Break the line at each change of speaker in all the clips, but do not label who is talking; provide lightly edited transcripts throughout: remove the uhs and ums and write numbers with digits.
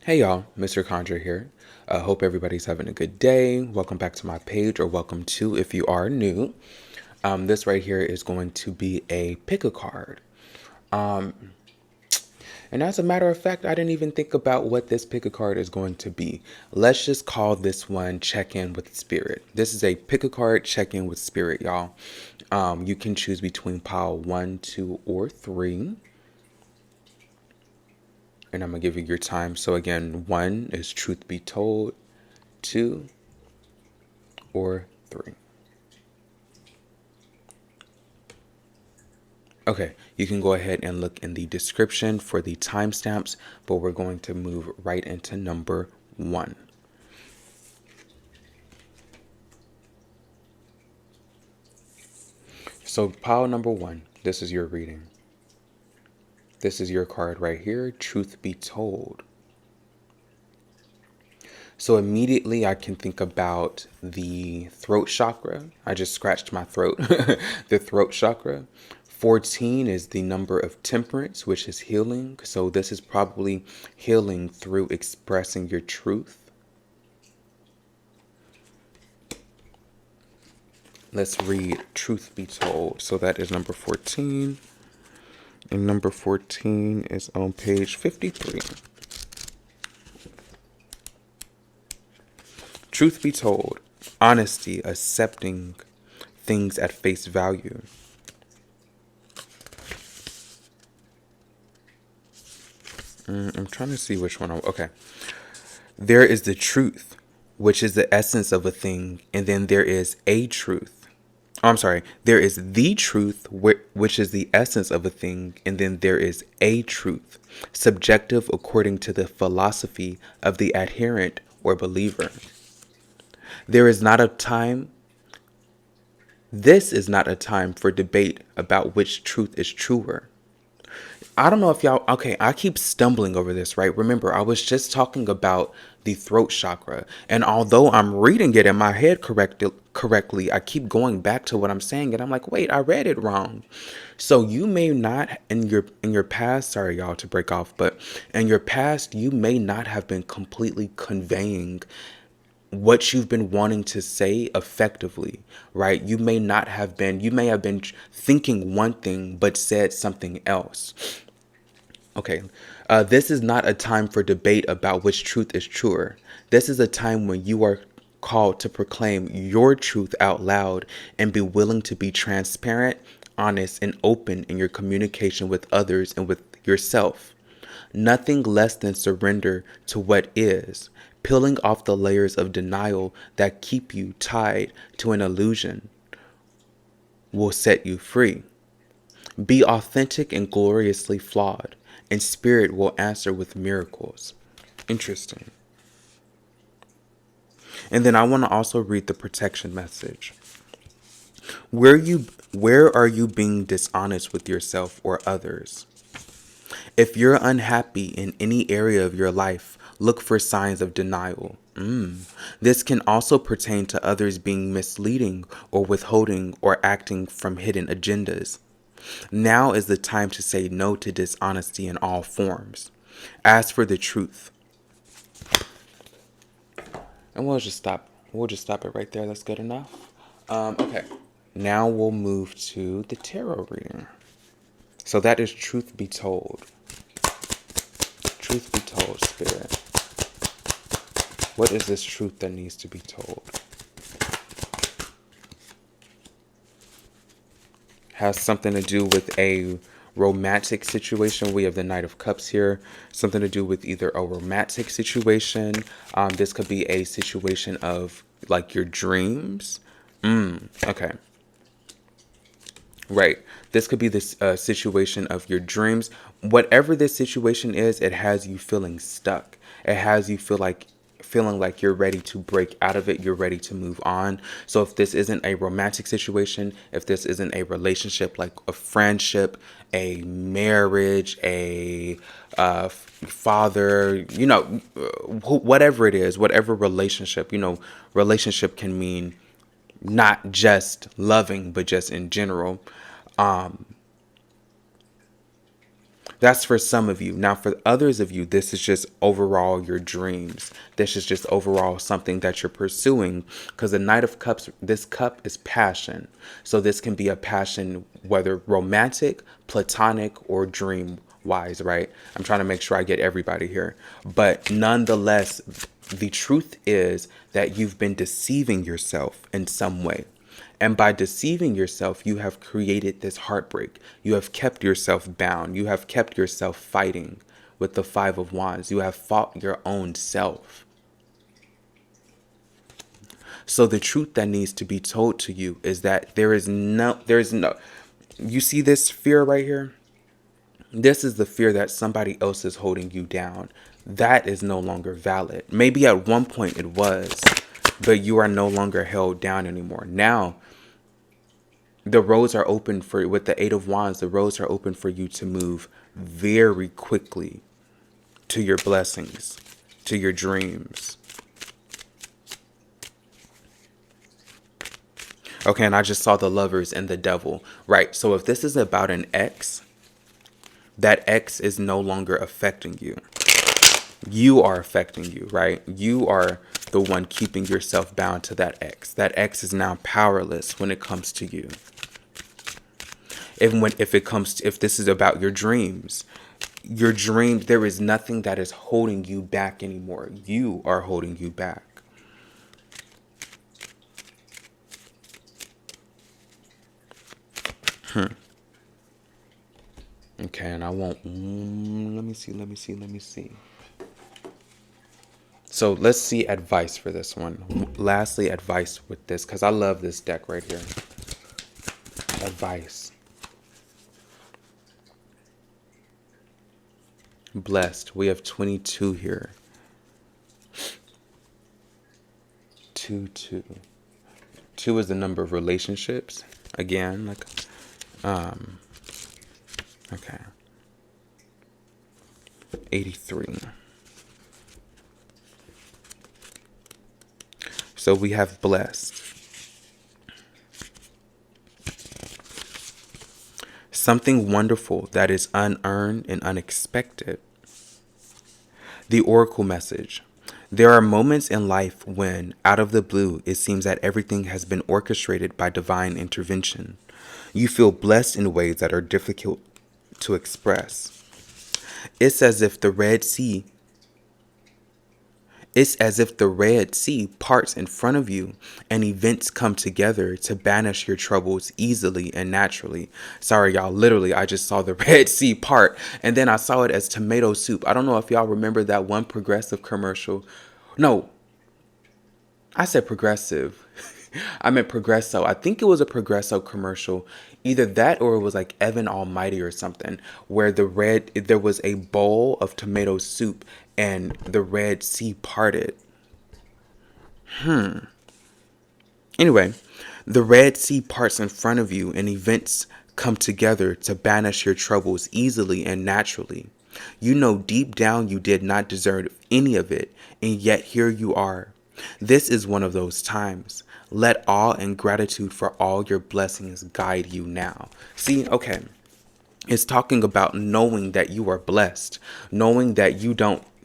Hey y'all, Mr. Conjure here. Hope everybody's having a good day. Welcome back to my page, or welcome to if you are new. This right here is going to be a pick a card. And as a matter of fact, I didn't even think about what this pick a card is going to be. Let's just call this one check in with spirit. This is a pick a card check in with spirit, y'all. You can choose between pile 1, 2, or 3. And I'm going to give you your time. So again, 1 is truth be told, 2 or 3. Okay, you can go ahead and look in the description for the timestamps, but we're going to move right into number 1. So pile number 1, this is your reading. This is your card right here, truth be told. So immediately I can think about the throat chakra. I just scratched my throat. The throat chakra. 14 is the number of temperance, which is healing. So this is probably healing through expressing your truth. Let's read truth be told. So that is number 14. And number 14 is on page 53. Truth be told, honesty, accepting things at face value. I'm trying to see which one. Okay. There is the truth, which is the essence of a thing, and then there is a truth. Oh, I'm sorry. There is the truth, which is the essence of a thing, and then there is a truth, subjective according to the philosophy of the adherent or believer. There is not a time. This is not a time for debate about which truth is truer. I don't know if y'all, okay, I keep stumbling over this, right? Remember, I was just talking about the throat chakra. And although I'm reading it in my head correctly, I keep going back to what I'm saying. And I'm like, wait, I read it wrong. So you may not in your past, sorry y'all to break off, but in your past, you may not have been completely conveying what you've been wanting to say effectively, right? You may have been thinking one thing, but said something else. Okay. This is not a time for debate about which truth is truer. This is a time when you are called to proclaim your truth out loud and be willing to be transparent, honest, and open in your communication with others and with yourself. Nothing less than surrender to what is, peeling off the layers of denial that keep you tied to an illusion will set you free. Be authentic and gloriously flawed, and spirit will answer with miracles. Interesting. And then I want to also read the protection message. Where are you being dishonest with yourself or others? If you're unhappy in any area of your life, look for signs of denial. This can also pertain to others being misleading or withholding or acting from hidden agendas. Now is the time to say no to dishonesty in all forms. Ask for the truth. And we'll just stop. We'll just stop it right there. That's good enough. Okay. Now we'll move to the tarot reading. So that is truth be told. Truth be told, spirit. What is this truth that needs to be told? Has something to do with a romantic situation. We have the Knight of Cups here. Something to do with either a romantic situation. This could be a situation of like your dreams. Okay. Right. This could be this situation of your dreams. Whatever this situation is, it has you feeling stuck. It has you feeling like you're ready to break out of it. You're ready to move on. So if this isn't a romantic situation, if this isn't a relationship, like a friendship, a marriage, a father, whatever it is, whatever relationship, relationship can mean not just loving, but just in general. That's for some of you. Now, for others of you, this is just overall your dreams. This is just overall something that you're pursuing. Because the Knight of Cups, this cup is passion. So this can be a passion, whether romantic, platonic, or dream wise, right? I'm trying to make sure I get everybody here. But nonetheless, the truth is that you've been deceiving yourself in some way. And by deceiving yourself, you have created this heartbreak. You have kept yourself bound. You have kept yourself fighting with the Five of Wands. You have fought your own self. So the truth that needs to be told to you is that there is no, you see this fear right here? This is the fear that somebody else is holding you down. That is no longer valid. Maybe at one point it was, but you are no longer held down anymore. Now, the roads are open for, with the Eight of Wands, the roads are open for you to move very quickly to your blessings, to your dreams. Okay, and I just saw the Lovers and the Devil. Right, so if this is about an ex, that ex is no longer affecting you. You are affecting you, right? You are the one keeping yourself bound to that ex. That ex is now powerless when it comes to you. If this is about your dreams, there is nothing that is holding you back anymore. You are holding you back. Okay, and I won't, let me see. So let's see advice for this one. Lastly, advice with this, because I love this deck right here. Advice. Blessed. We have 22 here. 2, 2. 2 is the number of relationships. Again, like, okay. 83. So we have blessed. Something wonderful that is unearned and unexpected. The Oracle message. There are moments in life when, out of the blue, it seems that everything has been orchestrated by divine intervention. You feel blessed in ways that are difficult to express. It's as if the Red Sea parts in front of you and events come together to banish your troubles easily and naturally. Sorry, y'all. Literally, I just saw the Red Sea part and then I saw it as tomato soup. I don't know if y'all remember that one Progressive commercial. No, I said Progressive. I meant Progresso. I think it was a Progresso commercial. Either that or it was like Evan Almighty or something, where there was a bowl of tomato soup and the Red Sea parted. Anyway, the Red Sea parts in front of you and events come together to banish your troubles easily and naturally. You know deep down you did not deserve any of it, and yet here you are. This is one of those times. Let awe and gratitude for all your blessings guide you now. See, okay. It's talking about knowing that you are blessed, knowing that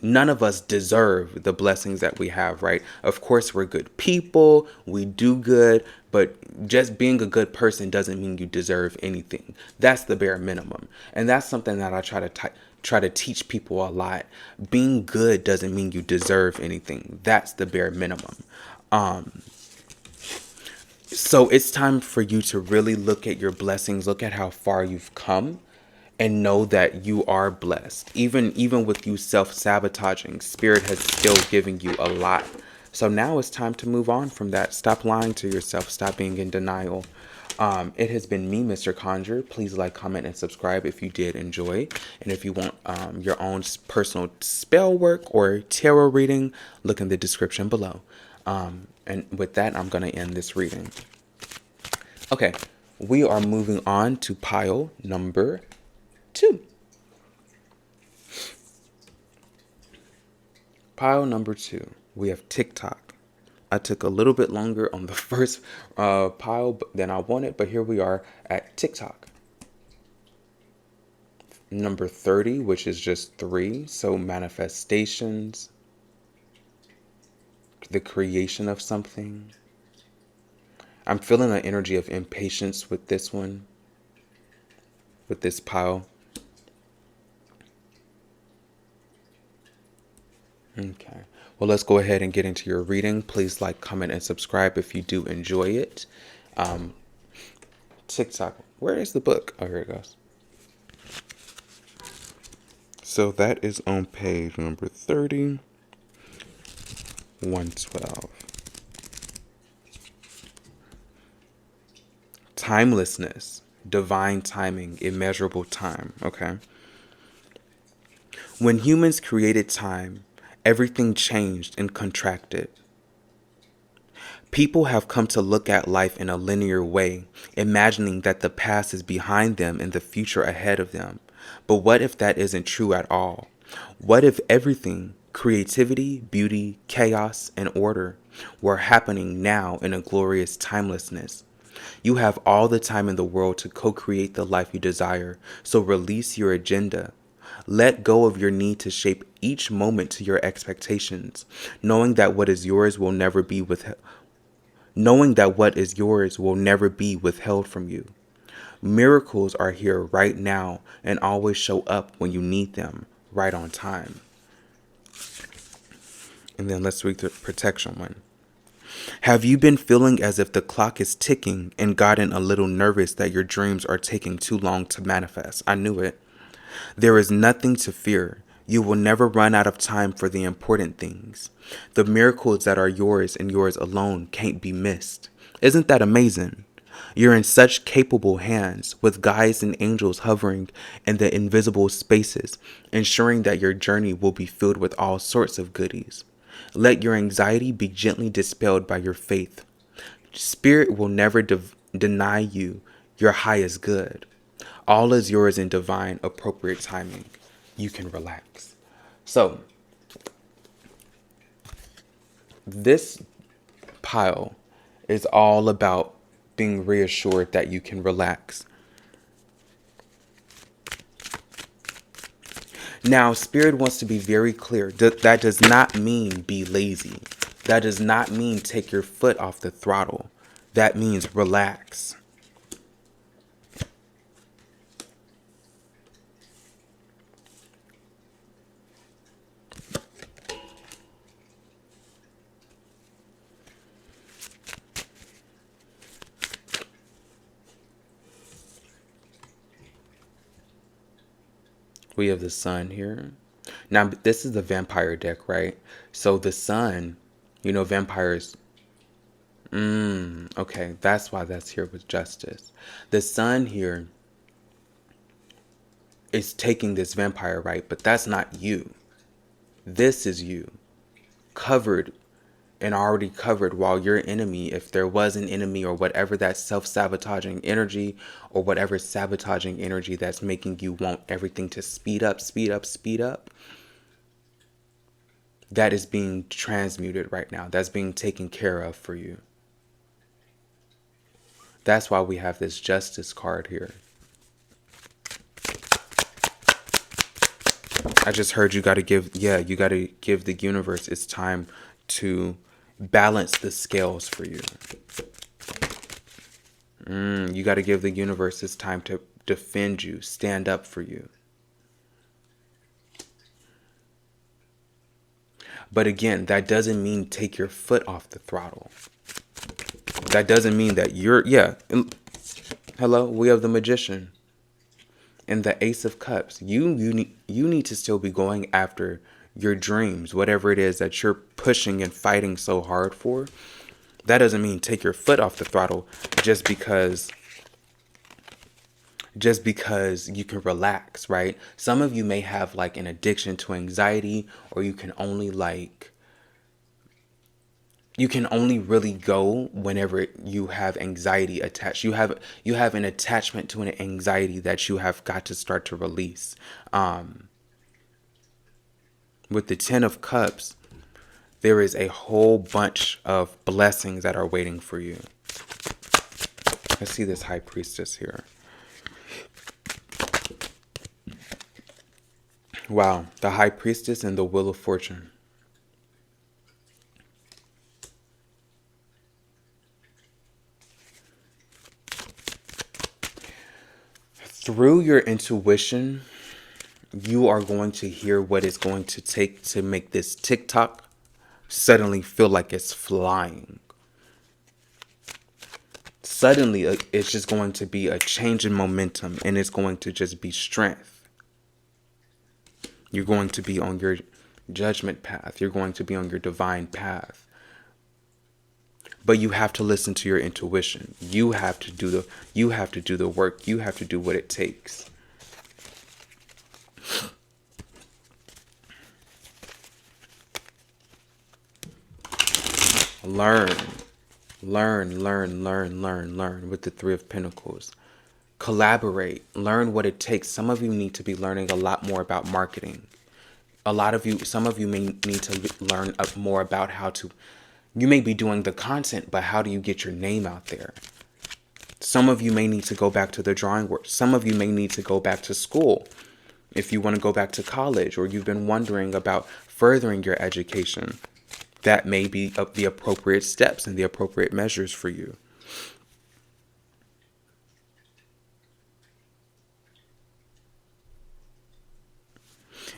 none of us deserve the blessings that we have, right? Of course, we're good people, we do good, but just being a good person doesn't mean you deserve anything. That's the bare minimum. And that's something that I try to teach people a lot. Being good doesn't mean you deserve anything. That's the bare minimum. So it's time for you to really look at your blessings, look at how far you've come, and know that you are blessed. Even with you self-sabotaging, Spirit has still given you a lot. So now it's time to move on from that. Stop lying to yourself. Stop being in denial. It has been me, Mr. Conjure. Please like, comment, and subscribe if you did enjoy. And if you want your own personal spell work or tarot reading, look in the description below. And with that, I'm going to end this reading. Okay, we are moving on to pile number 2. Pile number 2. We have TikTok. I took a little bit longer on the first pile than I wanted, but here we are at TikTok. Number 30, which is just 3. So manifestations, the creation of something. I'm feeling an energy of impatience with this one, with this pile. Okay. Well, let's go ahead and get into your reading. Please like, comment, and subscribe if you do enjoy it. TikTok. Where is the book? Oh, here it goes. So that is on page number 30, 112. Timelessness, divine timing, immeasurable time. Okay. When humans created time, everything changed and contracted. People have come to look at life in a linear way, imagining that the past is behind them and the future ahead of them. But what if that isn't true at all? What if everything, creativity, beauty, chaos, and order, were happening now in a glorious timelessness? You have all the time in the world to co-create the life you desire, so release your agenda. Let go of your need to shape each moment to your expectations, knowing that what is yours will never be withheld. Knowing that what is yours will never be withheld from you. Miracles are here right now and always show up when you need them, right on time. And then let's read the protection one. Have you been feeling as if the clock is ticking and gotten a little nervous that your dreams are taking too long to manifest? I knew it. There is nothing to fear. You will never run out of time for the important things. The miracles that are yours and yours alone can't be missed. Isn't that amazing? You're in such capable hands, with guides and angels hovering in the invisible spaces, ensuring that your journey will be filled with all sorts of goodies. Let your anxiety be gently dispelled by your faith. Spirit will never deny you your highest good. All is yours in divine, appropriate timing. You can relax. So, this pile is all about being reassured that you can relax. Now, Spirit wants to be very clear. That does not mean be lazy. That does not mean take your foot off the throttle. That means relax. We have the sun here. Now, this is the vampire deck, right? So the sun, vampires. Okay, that's why that's here with justice. The sun here is taking this vampire, right? But that's not you. This is you. Covered and already covered, while your enemy, if there was an enemy or whatever, that self-sabotaging energy or whatever sabotaging energy that's making you want everything to speed up, that is being transmuted right now. That's being taken care of for you. That's why we have this justice card here. I just heard you got to give the universe its time to balance the scales for you. You got to give the universe its time to defend you, stand up for you. But again, that doesn't mean take your foot off the throttle. That doesn't mean that hello, we have the Magician and the Ace of Cups. You need to still be going after your dreams, whatever it is that you're pushing and fighting so hard for. That doesn't mean take your foot off the throttle just because you can relax, right? Some of you may have like an addiction to anxiety, or you can only really go whenever you have anxiety attached. You have an attachment to an anxiety that you have got to start to release. With the Ten of Cups, there is a whole bunch of blessings that are waiting for you. I see this High Priestess here. Wow. The High Priestess and the Wheel of Fortune. Through your intuition, you are going to hear what it's going to take to make this TikTok suddenly feel like it's flying. Suddenly, it's just going to be a change in momentum, and it's going to just be strength. You're going to be on your judgment path. You're going to be on your divine path. But you have to listen to your intuition. You have to do the work. You have to do what it takes. Learn. Learn with the Three of Pentacles. Collaborate. Learn what it takes. Some of you need to be learning a lot more about marketing. Some of you may need to learn more about how to, you may be doing the content, but how do you get your name out there? Some of you may need to go back to the drawing board. Some of you may need to go back to school if you want to go back to college, or you've been wondering about furthering your education. That may be the appropriate steps and the appropriate measures for you.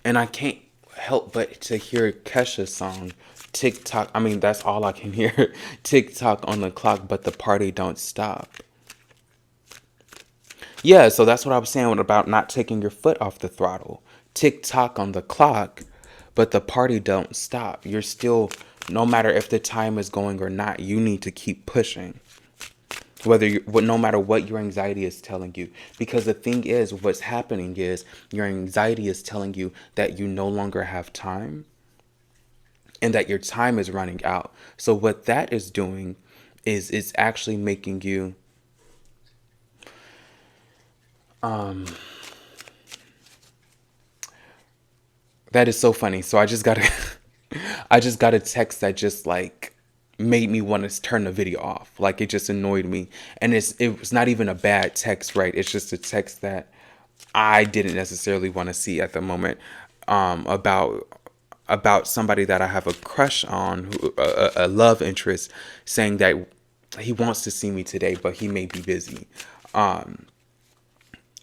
And I can't help but to hear Kesha's song, TikTok. I mean, that's all I can hear. TikTok on the clock, but the party don't stop. Yeah, so that's what I was saying about not taking your foot off the throttle. TikTok on the clock, but the party don't stop. You're still, no matter if the time is going or not, you need to keep pushing. No matter what your anxiety is telling you. Because the thing is, what's happening is your anxiety is telling you that you no longer have time and that your time is running out. So what that is doing is it's actually making you that is so funny. So I just got a text that just like made me want to turn the video off. Like it just annoyed me. And it was not even a bad text, right? It's just a text that I didn't necessarily want to see at the moment, about somebody that I have a crush on, a love interest, saying that he wants to see me today, but he may be busy.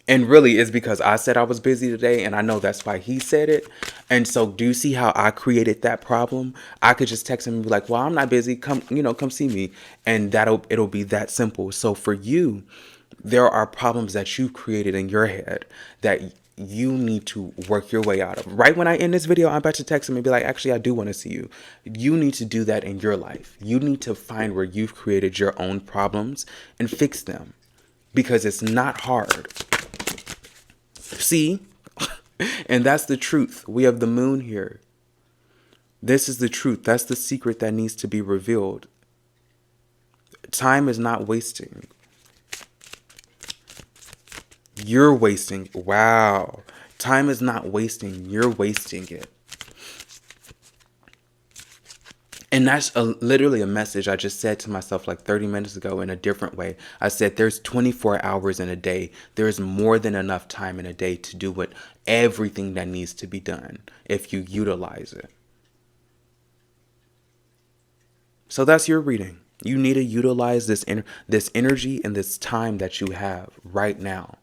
And really, it's because I said I was busy today, and I know that's why he said it. And so, do you see how I created that problem? I could just text him and be like, "Well, I'm not busy. Come see me," and it'll be that simple. So for you, there are problems that you created in your head that you need to work your way out of. Right when I end this video, I'm about to text him and be like, "Actually, I do want to see you." You need to do that in your life. You need to find where you've created your own problems and fix them, because it's not hard. See? And that's the truth. We have the moon here. This is the truth. That's the secret that needs to be revealed. Time is not wasting. You're wasting. Wow. Time is not wasting. You're wasting it. And that's literally a message I just said to myself like 30 minutes ago in a different way. I said there's 24 hours in a day. There's more than enough time in a day to do everything that needs to be done if you utilize it. So that's your reading. You need to utilize this energy and this time that you have right now.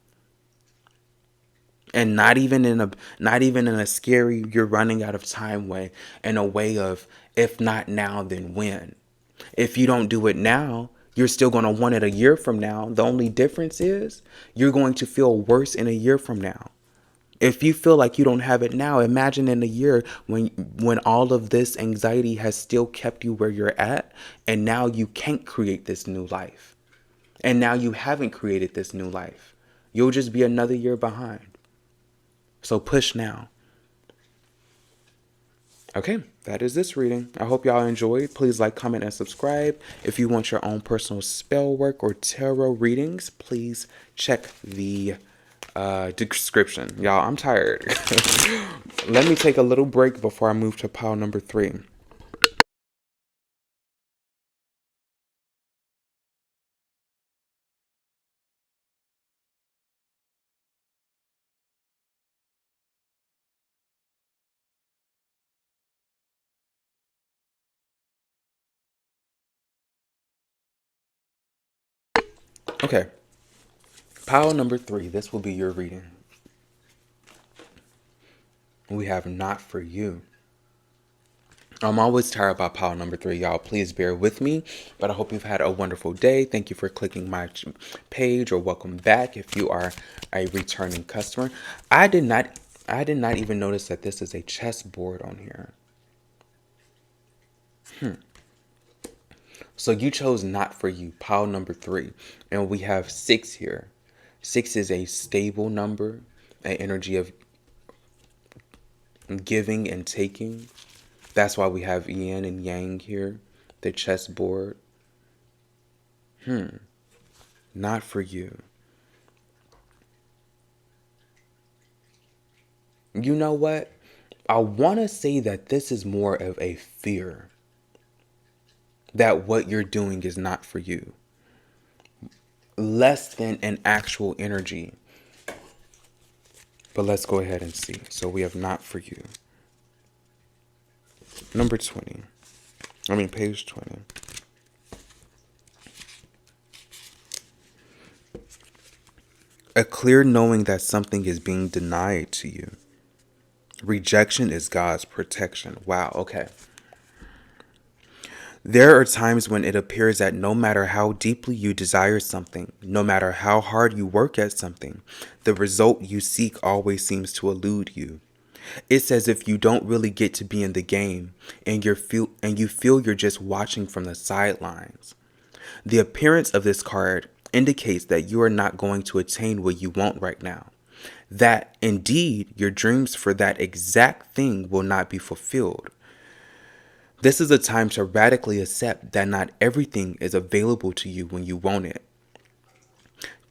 And not even in a scary, you're running out of time way, in a way of, if not now, then when? If you don't do it now, you're still going to want it a year from now. The only difference is you're going to feel worse in a year from now. If you feel like you don't have it now, imagine in a year when all of this anxiety has still kept you where you're at, and now you can't create this new life. And now you haven't created this new life. You'll just be another year behind. So push now. Okay, that is this reading. I hope y'all enjoyed. Please like, comment, and subscribe. If you want your own personal spell work or tarot readings, please check the description. Y'all, I'm tired. Let me take a little break before I move to pile number 3. Okay. Pile number 3. This will be your reading. We have not for you. I'm always tired about pile number 3, y'all. Please bear with me, but I hope you've had a wonderful day. Thank you for clicking my page, or welcome back if you are a returning customer. I did not even notice that this is a chessboard on here. So you chose not for you, pile number 3, and we have 6 here. 6 is a stable number, an energy of giving and taking. That's why we have yin and yang here, the chessboard. Not for you. You know what? I want to say that this is more of a fear that what you're doing is not for you, less than an actual energy. But let's go ahead and see. So we have not for you. Number 20. Page 20. A clear knowing that something is being denied to you. Rejection is God's protection. Wow, okay. There are times when it appears that no matter how deeply you desire something, no matter how hard you work at something, the result you seek always seems to elude you. It's as if you don't really get to be in the game, and you feel you're just watching from the sidelines. The appearance of this card indicates that you are not going to attain what you want right now. That, indeed, your dreams for that exact thing will not be fulfilled. This is a time to radically accept that not everything is available to you when you want it.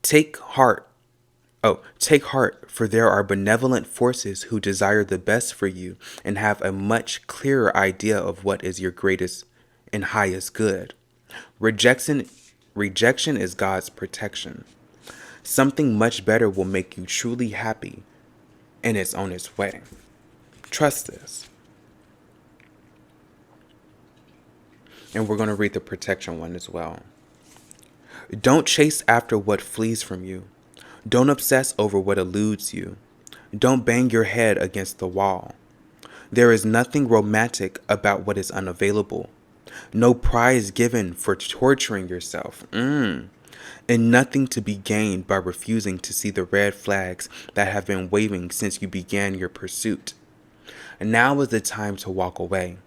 Take heart, for there are benevolent forces who desire the best for you and have a much clearer idea of what is your greatest and highest good. Rejection is God's protection. Something much better will make you truly happy, and it's on its way. Trust this. And we're going to read the protection one as well. Don't chase after what flees from you. Don't obsess over what eludes you. Don't bang your head against the wall. There is nothing romantic about what is unavailable. No prize given for torturing yourself. And nothing to be gained by refusing to see the red flags that have been waving since you began your pursuit. Now is the time to walk away.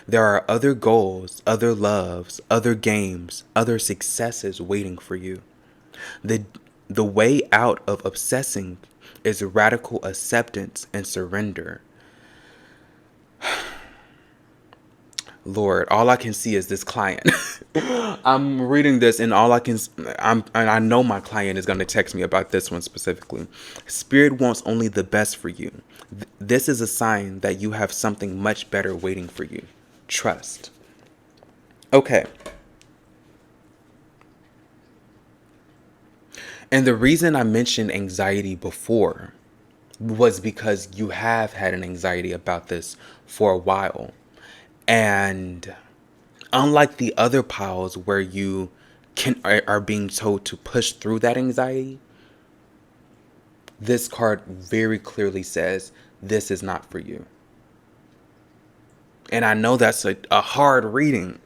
There are other goals, other loves, other games, other successes waiting for you. The way out of obsessing is radical acceptance and surrender. Lord, all I can see is this client. I'm reading this and I know my client is going to text me about this one specifically. Spirit wants only the best for you. This is a sign that you have something much better waiting for you. Trust. Okay. And the reason I mentioned anxiety before was because you have had an anxiety about this for a while. And unlike the other piles where you are being told to push through that anxiety, this card very clearly says this is not for you. And I know that's a hard reading.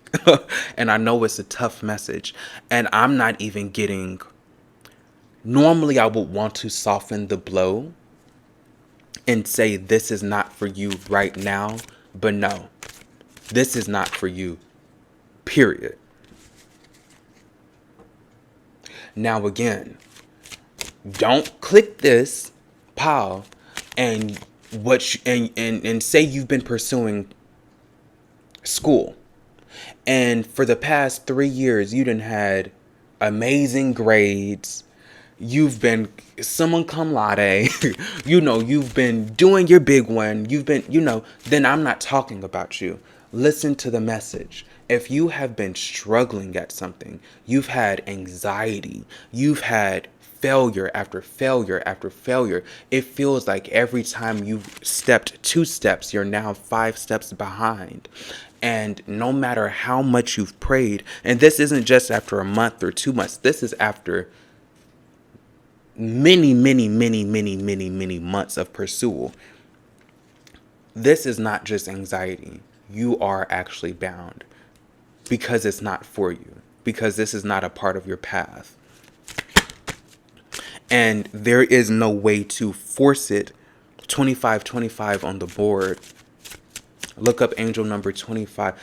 And I know it's a tough message. And I'm not even getting... Normally I would want to soften the blow and say this is not for you right now. But no. This is not for you, period. Now again, don't click this pile and and say you've been pursuing school, and for the past 3 years you done had amazing grades. You've been summa cum laude. You've been doing your big one. Then I'm not talking about you. Listen to the message. If you have been struggling at something, you've had anxiety, you've had failure after failure after failure. It feels like every time you've stepped 2 steps, you're now 5 steps behind. And no matter how much you've prayed, and this isn't just after a month or 2 months, this is after many, many, many, many, many, many months of pursuit. This is not just anxiety. You are actually bound because it's not for you, because this is not a part of your path. And there is no way to force it. 2525 on the board. Look up angel number 25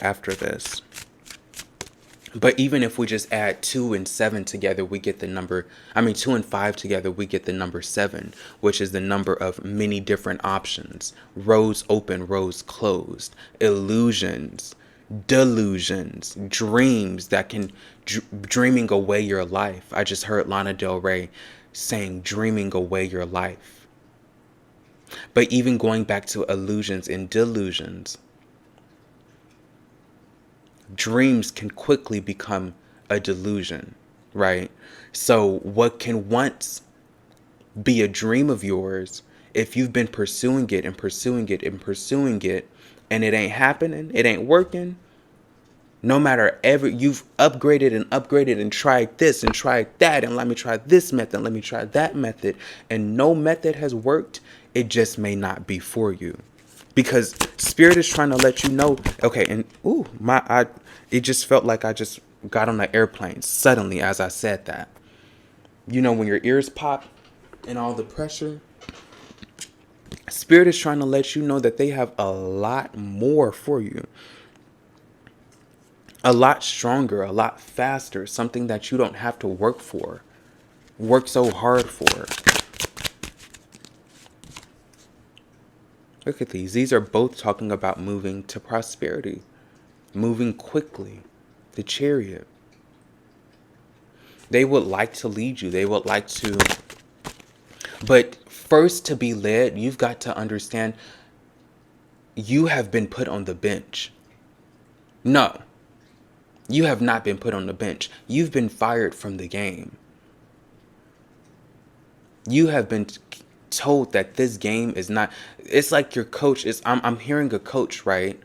after this. But even if we just add 2 and 7 together, we get the number, 2 and 5 together, we get the number 7, which is the number of many different options. Rows open, rows closed, illusions, delusions, dreams that can, dreaming away your life. I just heard Lana Del Rey saying, dreaming away your life. But even going back to illusions and delusions, dreams can quickly become a delusion, right? So what can once be a dream of yours, if you've been pursuing it and pursuing it and pursuing it, and it ain't happening, it ain't working, no matter you've upgraded and tried this and tried that, and let me try this method, let me try that method, and no method has worked, it just may not be for you. Because spirit is trying to let you know, okay, and it just felt like I just got on the airplane suddenly as I said that. You know, when your ears pop and all the pressure, spirit is trying to let you know that they have a lot more for you. A lot stronger, a lot faster, something that you don't have to work so hard for. Look at these. These are both talking about moving to prosperity, moving quickly, the Chariot. They would like to lead you. They would like to. But first, to be led, you've got to understand you have been put on the bench. No, you have not been put on the bench. You've been fired from the game. You have been told that this game is not, it's like your coach is, I'm hearing a coach, right?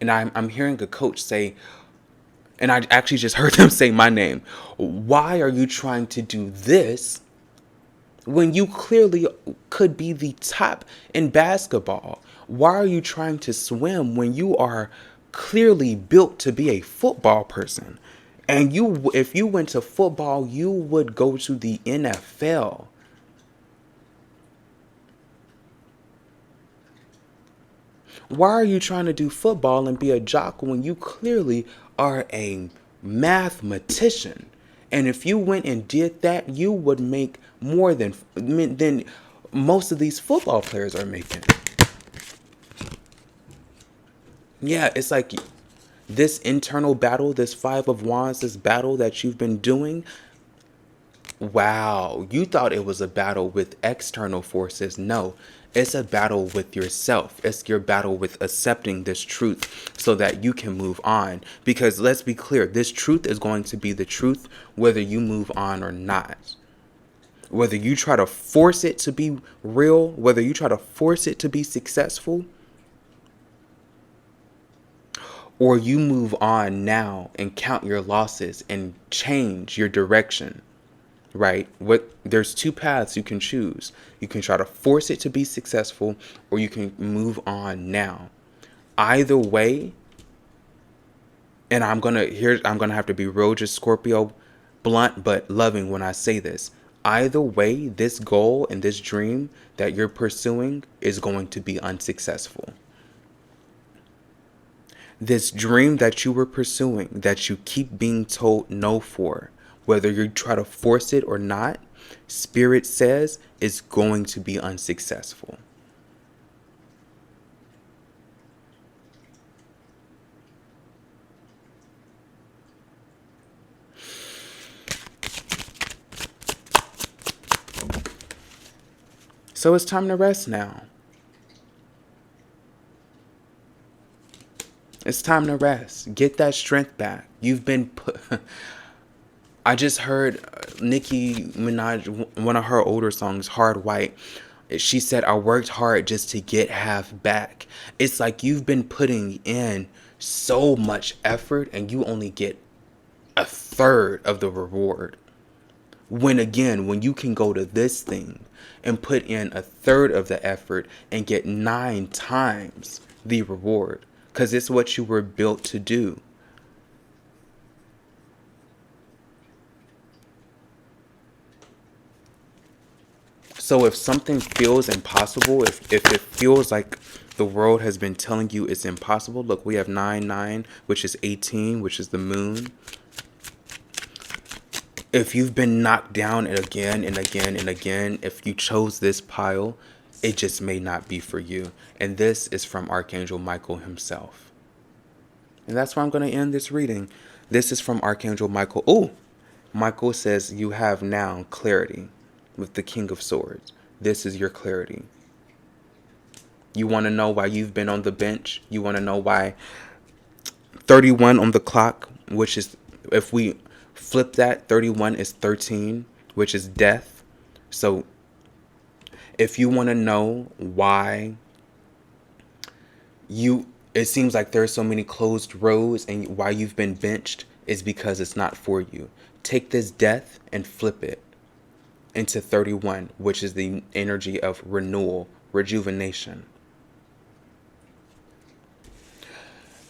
And I'm hearing a coach say, and I actually just heard them say my name. Why are you trying to do this when you clearly could be the top in basketball? Why are you trying to swim when you are clearly built to be a football person? And if you went to football, you would go to the NFL. Why are you trying to do football and be a jock when you clearly are a mathematician? And if you went and did that, you would make more than most of these football players are making. Yeah, it's like this internal battle, this 5 of Wands, this battle that you've been doing. Wow, you thought it was a battle with external forces. No, it's a battle with yourself. It's your battle with accepting this truth so that you can move on. Because let's be clear, this truth is going to be the truth whether you move on or not. Whether you try to force it to be real, whether you try to force it to be successful, or you move on now and count your losses and change your direction. Right? There's 2 paths you can choose. You can try to force it to be successful, or you can move on now. Either way, and I'm gonna have to be real, just Scorpio, blunt but loving when I say this. Either way, this goal and this dream that you're pursuing is going to be unsuccessful. This dream that you were pursuing, that you keep being told no for, whether you try to force it or not, Spirit says is going to be unsuccessful. So it's time to rest now. It's time to rest. Get that strength back. You've been put... I just heard Nicki Minaj, one of her older songs, Hard White. She said, I worked hard just to get half back. It's like you've been putting in so much effort and you only get a third of the reward. When again, when you can go to this thing and put in a third of the effort and get 9 times the reward, because it's what you were built to do. So if something feels impossible, if it feels like the world has been telling you it's impossible, look, we have 9, which is 18, which is the moon. If you've been knocked down again and again and again, if you chose this pile, it just may not be for you. And this is from Archangel Michael himself. And that's where I'm going to end this reading. This is from Archangel Michael. Oh, Michael says you have now clarity with the King of Swords. This is your clarity. You want to know why you've been on the bench? You want to know why 31 on the clock, which is, if we flip that, 31 is 13, which is death. So if you want to know why it seems like there are so many closed roads and why you've been benched, is because it's not for you. Take this death and flip it into 31, which is the energy of renewal, rejuvenation.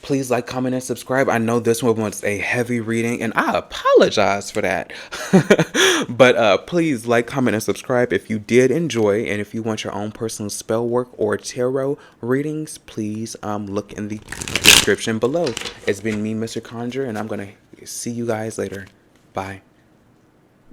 Please like, comment, and subscribe. I know this one was a heavy reading, and I apologize for that. But please like, comment, and subscribe if you did enjoy. And if you want your own personal spell work or tarot readings, please look in the description below. It's been me, Mr. Conjure, and I'm going to see you guys later. Bye.